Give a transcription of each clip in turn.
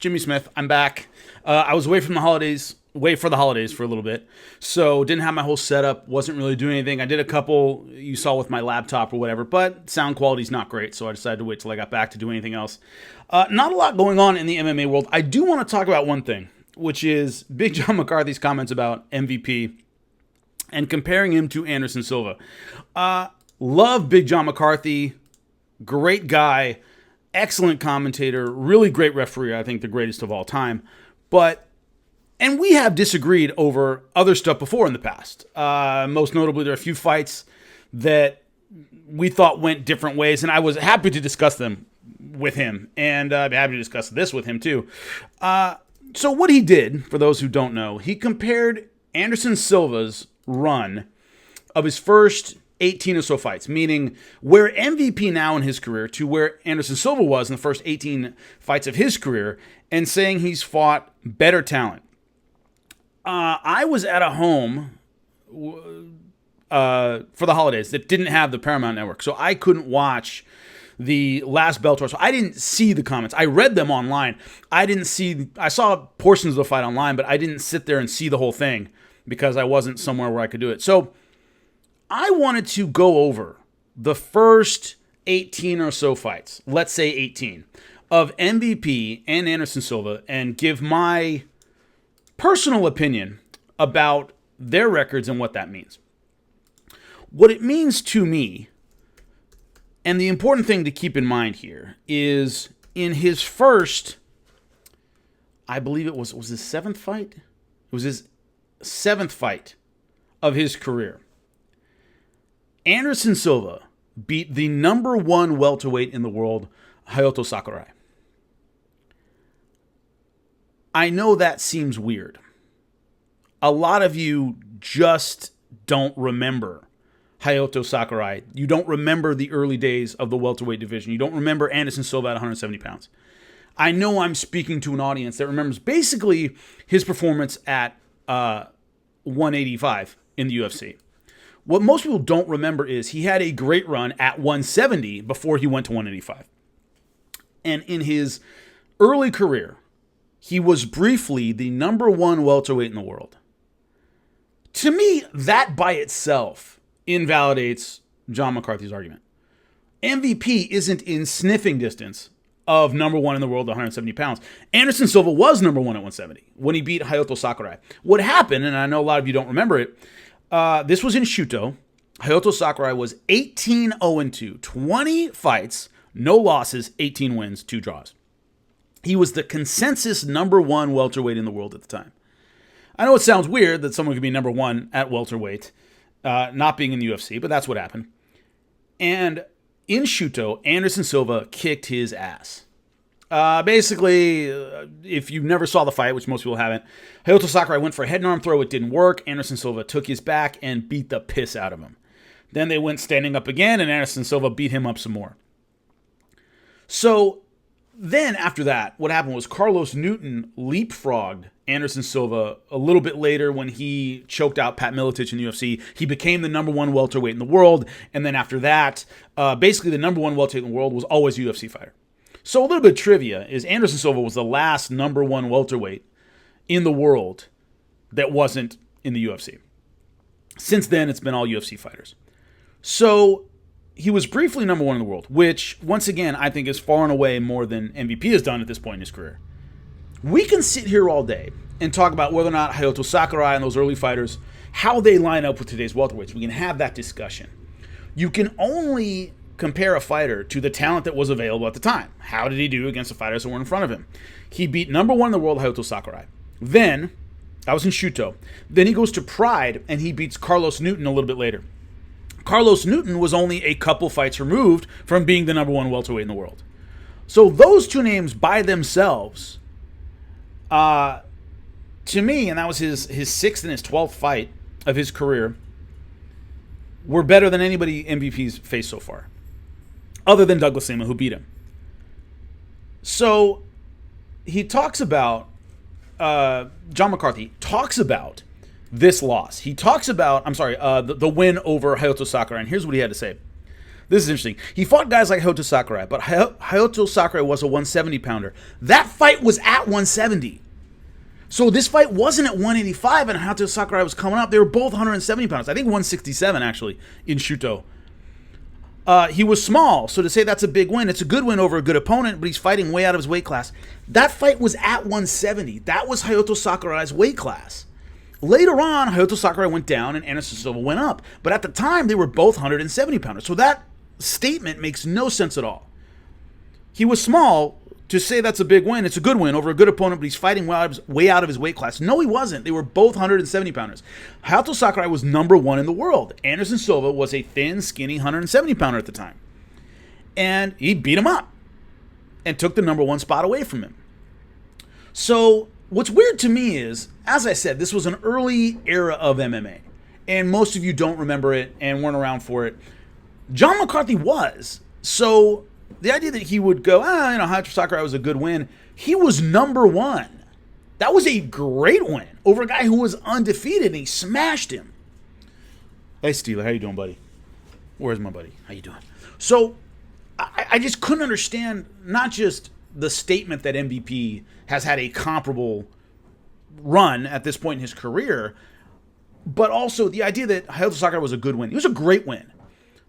Jimmy Smith. I'm back. I was away for the holidays for a little bit, so didn't have my whole setup, wasn't really doing anything. I did a couple you saw with my laptop or whatever, but sound quality's not great, so I decided to wait till I got back to do anything else. Not a lot going on in the MMA world. I do want to talk about one thing, which is Big John McCarthy's comments about MVP and comparing him to Anderson Silva. Love Big John McCarthy, great guy, excellent commentator, really great referee, I think the greatest of all time. And we have disagreed over other stuff before in the past. Most notably, there are a few fights that we thought went different ways, and I was happy to discuss them with him, and I'm happy to discuss this with him too. So what he did, for those who don't know, he compared Anderson Silva's run of his first 18 or so fights, meaning where MVP now in his career to where Anderson Silva was in the first 18 fights of his career, and saying he's fought better talent. I was at a home for the holidays that didn't have the Paramount Network, so I couldn't watch the last Bellator. So I didn't see the comments. I read them online. I saw portions of the fight online, but I didn't sit there and see the whole thing because I wasn't somewhere where I could do it. So I wanted to go over the first 18 or so fights, let's say 18, of MVP and Anderson Silva and give my personal opinion about their records and what that means. What it means to me, and the important thing to keep in mind here, is in his first, I believe it was his seventh fight? It was his seventh fight of his career. Anderson Silva beat the number one welterweight in the world, Hayato Sakurai. I know that seems weird. A lot of you just don't remember Hayato Sakurai. You don't remember the early days of the welterweight division. You don't remember Anderson Silva at 170 pounds. I know I'm speaking to an audience that remembers basically his performance at 185 in the UFC. What most people don't remember is he had a great run at 170 before he went to 185. And in his early career, he was briefly the number one welterweight in the world. To me, that by itself invalidates John McCarthy's argument. MVP isn't in sniffing distance of number one in the world at 170 pounds. Anderson Silva was number one at 170 when he beat Hayato Sakurai. What happened, and I know a lot of you don't remember it, this was in Shuto. Hayato Sakurai was 18-0-2, 20 fights, no losses, 18 wins, 2 draws. He was the consensus number one welterweight in the world at the time. I know it sounds weird that someone could be number one at welterweight, not being in the UFC, but that's what happened. And in Shuto, Anderson Silva kicked his ass. Basically, if you never saw the fight, which most people haven't, Hayato Sakurai went for a head and arm throw. It didn't work. Anderson Silva took his back and beat the piss out of him. Then they went standing up again, and Anderson Silva beat him up some more. So then after that, what happened was Carlos Newton leapfrogged Anderson Silva a little bit later when he choked out Pat Miletich in the UFC. He became the number one welterweight in the world. And then after that, basically the number one welterweight in the world was always a UFC fighter. So a little bit of trivia is Anderson Silva was the last number one welterweight in the world that wasn't in the UFC. Since then, it's been all UFC fighters. So he was briefly number one in the world, which, once again, I think is far and away more than MVP has done at this point in his career. We can sit here all day and talk about whether or not Hayato Sakurai and those early fighters, how they line up with today's welterweights. We can have that discussion. You can only compare a fighter to the talent that was available at the time. How did he do against the fighters that were in front of him? He beat number one in the world, Hayato Sakurai. Then, that was in Shuto. Then he goes to Pride, and he beats Carlos Newton a little bit later. Carlos Newton was only a couple fights removed from being the number one welterweight in the world. So those two names by themselves, to me, and that was his sixth and his 12th fight of his career, were better than anybody MVP's faced so far, other than Douglas Lima, who beat him. So he talks about, John McCarthy talks about this loss. He talks about, the win over Hayato Sakurai, and here's what he had to say. This is interesting. He fought guys like Hayato Sakurai, but Hayato Sakurai was a 170-pounder. That fight was at 170. So this fight wasn't at 185, and Hayato Sakurai was coming up. They were both 170 pounds. I think 167, actually, in Shuto. He was small, so to say that's a big win. It's a good win over a good opponent, but he's fighting way out of his weight class. That fight was at 170. That was Hayato Sakurai's weight class. Later on, Hayato Sakurai went down and Anderson Silva went up. But at the time, they were both 170 pounders. So that statement makes no sense at all. He was small. To say that's a big win, it's a good win over a good opponent, but he's fighting way out of his weight class. No, he wasn't. They were both 170 pounders. Hayato Sakurai was number one in the world. Anderson Silva was a thin, skinny 170 pounder at the time. And he beat him up and took the number one spot away from him. So what's weird to me is, as I said, this was an early era of MMA. And most of you don't remember it and weren't around for it. John McCarthy was. So the idea that he would go, Hayato Sakurai was a good win. He was number one. That was a great win over a guy who was undefeated, and he smashed him. Hey, Steeler, how you doing, buddy? Where's my buddy? How you doing? So I just couldn't understand not just the statement that MVP has had a comparable run at this point in his career, but also the idea that Hayato Sakurai was a good win. It was a great win.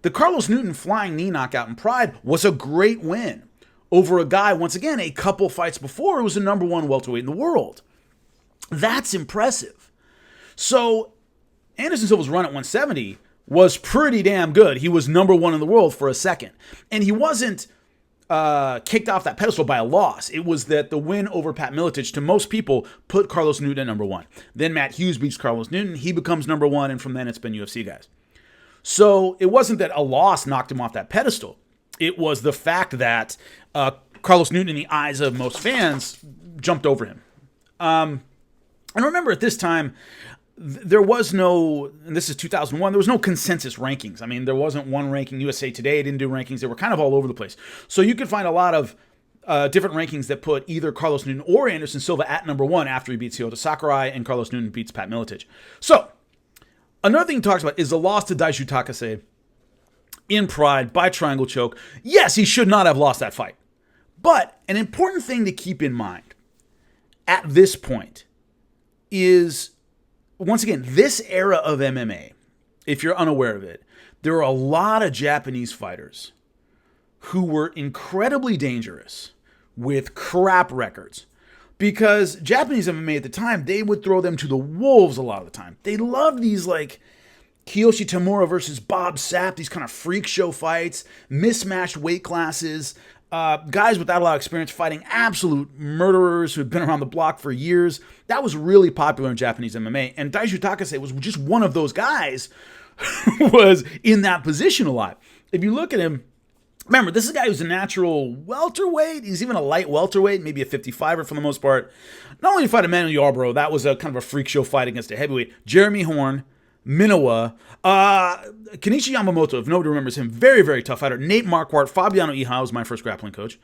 The Carlos Newton flying knee knockout in Pride was a great win over a guy, once again, a couple fights before, who was the number one welterweight in the world. That's impressive. So Anderson Silva's run at 170 was pretty damn good. He was number one in the world for a second. And he wasn't kicked off that pedestal by a loss. It was that the win over Pat Miletich, to most people, put Carlos Newton at number one. Then Matt Hughes beats Carlos Newton. He becomes number one, and from then it's been UFC guys. So it wasn't that a loss knocked him off that pedestal. It was the fact that Carlos Newton, in the eyes of most fans, jumped over him. And remember, at this time, there was no, and this is 2001, there was no consensus rankings. I mean, there wasn't one ranking. USA Today didn't do rankings. They were kind of all over the place. So you could find a lot of different rankings that put either Carlos Newton or Anderson Silva at number one after he beats Hayato Sakurai and Carlos Newton beats Pat Miletich. So another thing he talks about is the loss to Daishu Takase in Pride by triangle choke. Yes, he should not have lost that fight. But an important thing to keep in mind at this point is, once again, this era of MMA, if you're unaware of it, there are a lot of Japanese fighters who were incredibly dangerous with crap records. Because Japanese MMA at the time, they would throw them to the wolves a lot of the time. They loved these, like, Kiyoshi Tamura versus Bob Sapp, these kind of freak show fights, mismatched weight classes, guys without a lot of experience fighting absolute murderers who had been around the block for years. That was really popular in Japanese MMA. And Daishu Takase was just one of those guys who was in that position a lot. If you look at him, remember, this is a guy who's a natural welterweight. He's even a light welterweight, maybe a 55er for the most part. Not only fight Emmanuel Yarbrough, that was a kind of a freak show fight against a heavyweight. Jeremy Horn, Minowa, Kenichi Yamamoto, if nobody remembers him, very, very tough fighter. Nate Marquardt, Fabiano Iha was my first grappling coach.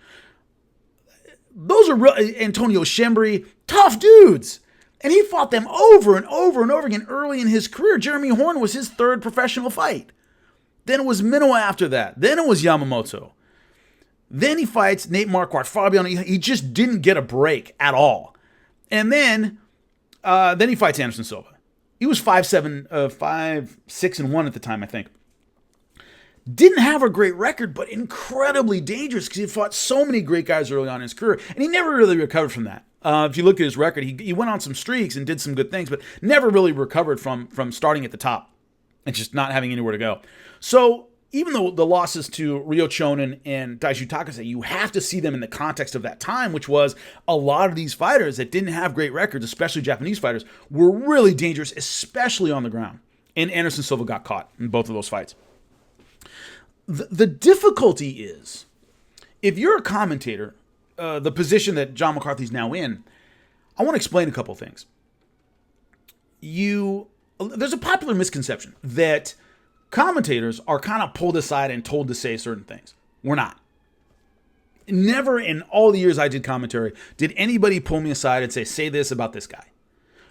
Those are real. Antonio Shembri, tough dudes. And he fought them over and over and over again early in his career. Jeremy Horn was his third professional fight. Then it was Minowa after that. Then it was Yamamoto. Then he fights Nate Marquardt, Fabiano. He just didn't get a break at all. And then he fights Anderson Silva. He was 5'7", 5'6" at the time, I think. Didn't have a great record, but incredibly dangerous because he fought so many great guys early on in his career, and he never really recovered from that. If you look at his record, he went on some streaks and did some good things, but never really recovered from starting at the top and just not having anywhere to go. So even though the losses to Ryo Chonin and Daishu Takase, you have to see them in the context of that time, which was a lot of these fighters that didn't have great records, especially Japanese fighters, were really dangerous, especially on the ground. And Anderson Silva got caught in both of those fights. The difficulty is, if you're a commentator, the position that John McCarthy's now in, I want to explain a couple things. There's a popular misconception that commentators are kind of pulled aside and told to say certain things. We're not. Never in all the years I did commentary did anybody pull me aside and say this about this guy.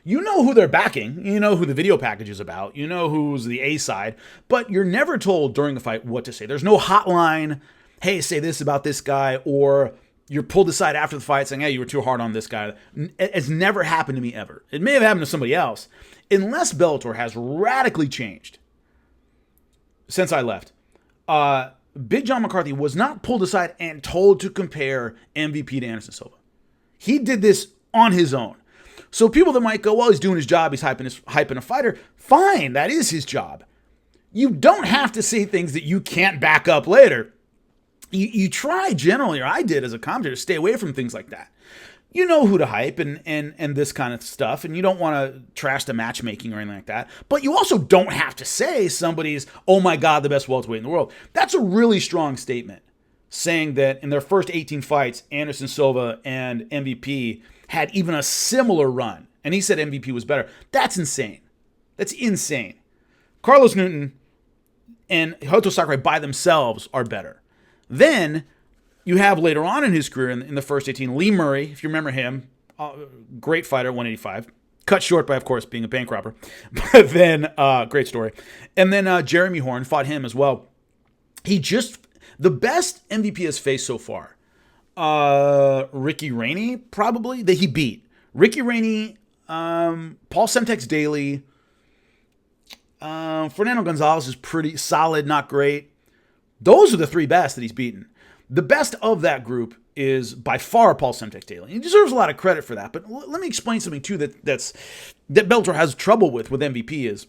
You know who they're backing. You know who the video package is about. You know who's the A side. But you're never told during the fight what to say. There's no hotline, hey, say this about this guy, or you're pulled aside after the fight saying, hey, you were too hard on this guy. It's never happened to me ever. It may have happened to somebody else, unless Bellator has radically changed since I left. Big John McCarthy was not pulled aside and told to compare MVP to Anderson Silva. He did this on his own. So people that might go, well, he's doing his job, he's hyping a fighter. Fine, that is his job. You don't have to say things that you can't back up later. You try generally, or I did as a commentator, to stay away from things like that. You know who to hype and this kind of stuff, and you don't want to trash the matchmaking or anything like that. But you also don't have to say somebody's, oh my God, the best welterweight in the world. That's a really strong statement, saying that in their first 18 fights, Anderson Silva and MVP had even a similar run. And he said MVP was better. That's insane. That's insane. Carlos Newton and Hoto Sakurai by themselves are better. Then you have later on in his career, in the first 18, Lee Murray, if you remember him, great fighter, 185. Cut short by, of course, being a bank robber. But then, great story. And then Jeremy Horn fought him as well. The best MVP has faced so far, Ricky Rainey, probably, that he beat. Ricky Rainey, Paul Semtex Daly, Fernando Gonzalez is pretty solid, not great. Those are the three best that he's beaten. The best of that group is by far Paul Semtex Daly. He deserves a lot of credit for that. But let me explain something too that Bellator has trouble with MVP is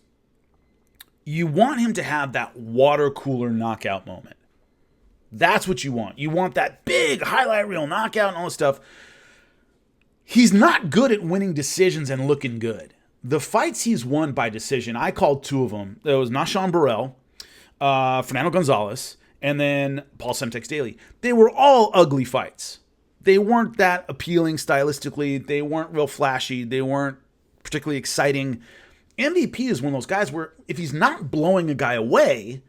you want him to have that water cooler knockout moment. That's what you want. You want that big highlight reel knockout and all this stuff. He's not good at winning decisions and looking good. The fights he's won by decision, I called two of them. There was Nashawn Burrell, Fernando Gonzalez, and then Paul Semtex Daly. They were all ugly fights. They weren't that appealing stylistically. They weren't real flashy. They weren't particularly exciting. MVP is one of those guys where if he's not blowing a guy away,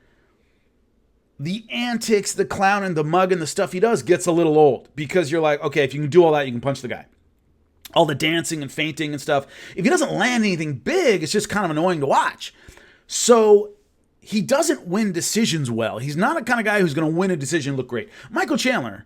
the antics, the clowning, the mugging, the stuff he does gets a little old because you're like, okay, if you can do all that, you can punch the guy. All the dancing and feinting and stuff. If he doesn't land anything big, it's just kind of annoying to watch. So he doesn't win decisions well. He's not a kind of guy who's going to win a decision and look great. Michael Chandler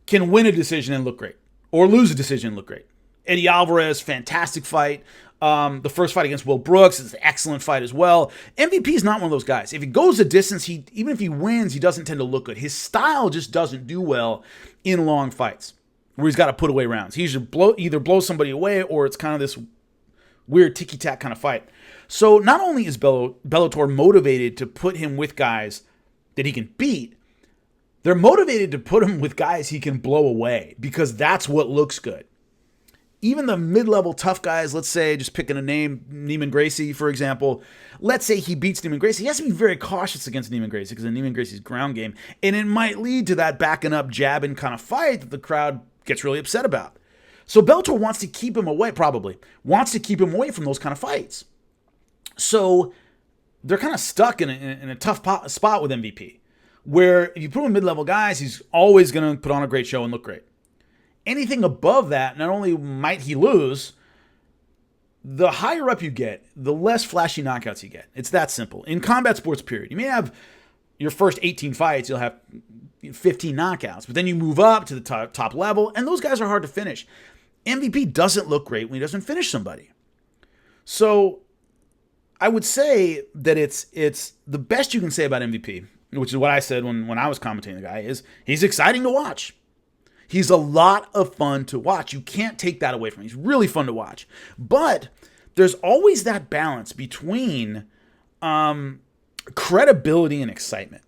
can win a decision and look great, or lose a decision and look great. Eddie Alvarez, fantastic fight. The first fight against Will Brooks is an excellent fight as well. MVP is not one of those guys. If he goes a distance, even if he wins, he doesn't tend to look good. His style just doesn't do well in long fights where he's got to put away rounds. He usually either blows somebody away or it's kind of this weird ticky-tack kind of fight. So not only is Bellator motivated to put him with guys that he can beat, they're motivated to put him with guys he can blow away because that's what looks good. Even the mid-level tough guys, let's say, just picking a name, Neiman Gracie, for example, let's say he beats Neiman Gracie. He has to be very cautious against Neiman Gracie because of Neiman Gracie's ground game. And it might lead to that backing up, jabbing kind of fight that the crowd gets really upset about. So Bellator wants to keep him away, wants to keep him away from those kind of fights. So they're kind of stuck in a tough spot with MVP, where if you put him in mid-level guys, he's always going to put on a great show and look great. Anything above that, not only might he lose, the higher up you get, the less flashy knockouts you get. It's that simple. In combat sports, period. You may have your first 18 fights, you'll have 15 knockouts, but then you move up to the top level, and those guys are hard to finish. MVP doesn't look great when he doesn't finish somebody. So I would say that it's the best you can say about MVP, which is what I said when I was commentating the guy, is he's exciting to watch. He's a lot of fun to watch. You can't take that away from him. He's really fun to watch. But there's always that balance between credibility and excitement.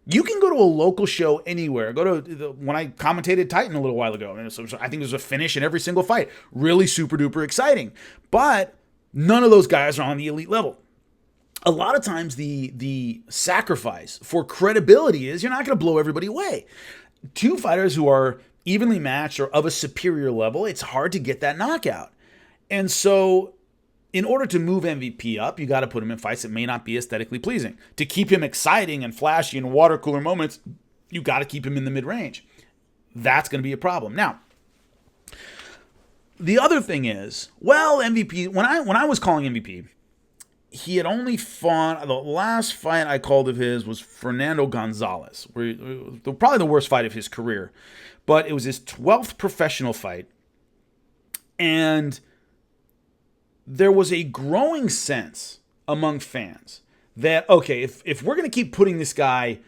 You can go to a local show anywhere. When I commentated Titan a little while ago, I think there's a finish in every single fight. Really super duper exciting. But none of those guys are on the elite level. A lot of times the sacrifice for credibility is you're not going to blow everybody away. Two fighters who are evenly matched or of a superior level, it's hard to get that knockout. And so in order to move MVP up, you got to put him in fights that may not be aesthetically pleasing. To keep him exciting and flashy in water cooler moments, you got to keep him in the mid-range. That's going to be a problem. Now, The other thing is, well, MVP, when I was calling MVP, he had only fought, the last fight I called of his was Fernando Gonzalez, probably the worst fight of his career. But it was his 12th professional fight. And there was a growing sense among fans that, okay, if we're going to keep putting this guy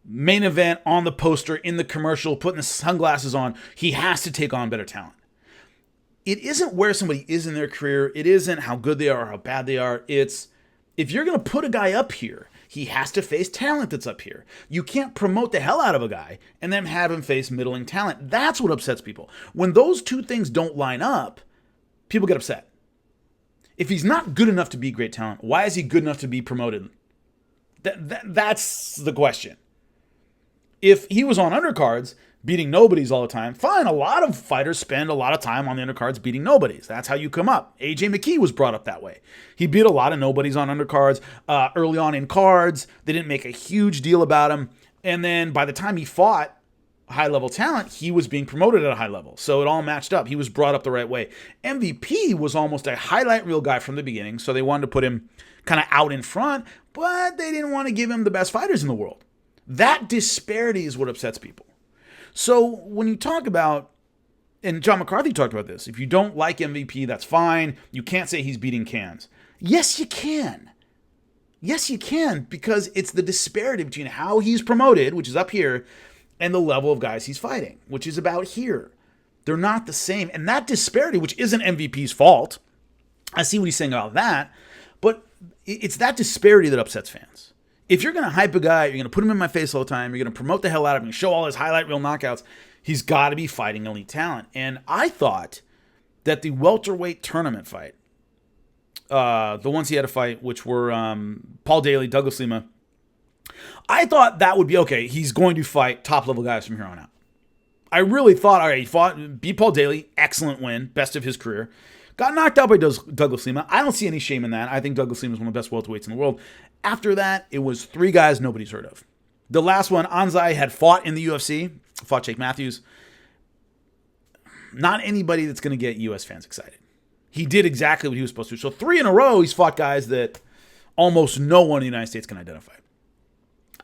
main event on the poster, in the commercial, putting the sunglasses on, he has to take on better talent. It isn't where somebody is in their career. It isn't how good they are or how bad they are. It's, if you're going to put a guy up here, he has to face talent that's up here. You can't promote the hell out of a guy and then have him face middling talent. That's what upsets people. When those two things don't line up, people get upset. If he's not good enough to be great talent, why is he good enough to be promoted? That's the question. If he was on undercards, beating nobodies all the time, fine. A lot of fighters spend a lot of time on the undercards beating nobodies. That's how you come up. AJ McKee was brought up that way. He beat a lot of nobodies on undercards early on in cards. They didn't make a huge deal about him. And then by the time he fought high-level talent, he was being promoted at a high level. So it all matched up. He was brought up the right way. MVP was almost a highlight reel guy from the beginning, so they wanted to put him kind of out in front, but they didn't want to give him the best fighters in the world. That disparity is what upsets people. So when you talk about, and John McCarthy talked about this, if you don't like MVP, that's fine. You can't say he's beating cans. Yes, you can. Yes, you can, because it's the disparity between how he's promoted, which is up here, and the level of guys he's fighting, which is about here. They're not the same. And that disparity, which isn't MVP's fault, I see what he's saying about that, but it's that disparity that upsets fans. If you're going to hype a guy, you're going to put him in my face all the time, you're going to promote the hell out of him, show all his highlight reel knockouts, he's got to be fighting elite talent. And I thought that the welterweight tournament fight, the ones he had to fight, which were Paul Daly, Douglas Lima, I thought that would be okay. He's going to fight top-level guys from here on out. I really thought, all right, he beat Paul Daly, excellent win, best of his career. Got knocked out by Douglas Lima. I don't see any shame in that. I think Douglas Lima is one of the best welterweights in the world. After that, it was three guys nobody's heard of. The last one, Anzai had fought in the UFC, fought Jake Matthews. Not anybody that's going to get U.S. fans excited. He did exactly what he was supposed to. So 3 in a row, he's fought guys that almost no one in the United States can identify.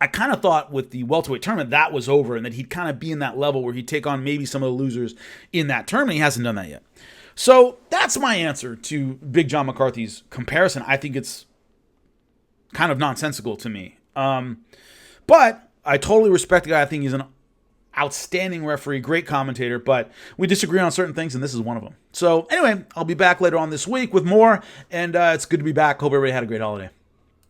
I kind of thought with the welterweight tournament that was over and that he'd kind of be in that level where he'd take on maybe some of the losers in that tournament. He hasn't done that yet. So that's my answer to Big John McCarthy's comparison. I think it's kind of nonsensical to me. But I totally respect the guy. I think he's an outstanding referee, great commentator, but we disagree on certain things, and this is one of them. So anyway, I'll be back later on this week with more, and it's good to be back. Hope everybody had a great holiday.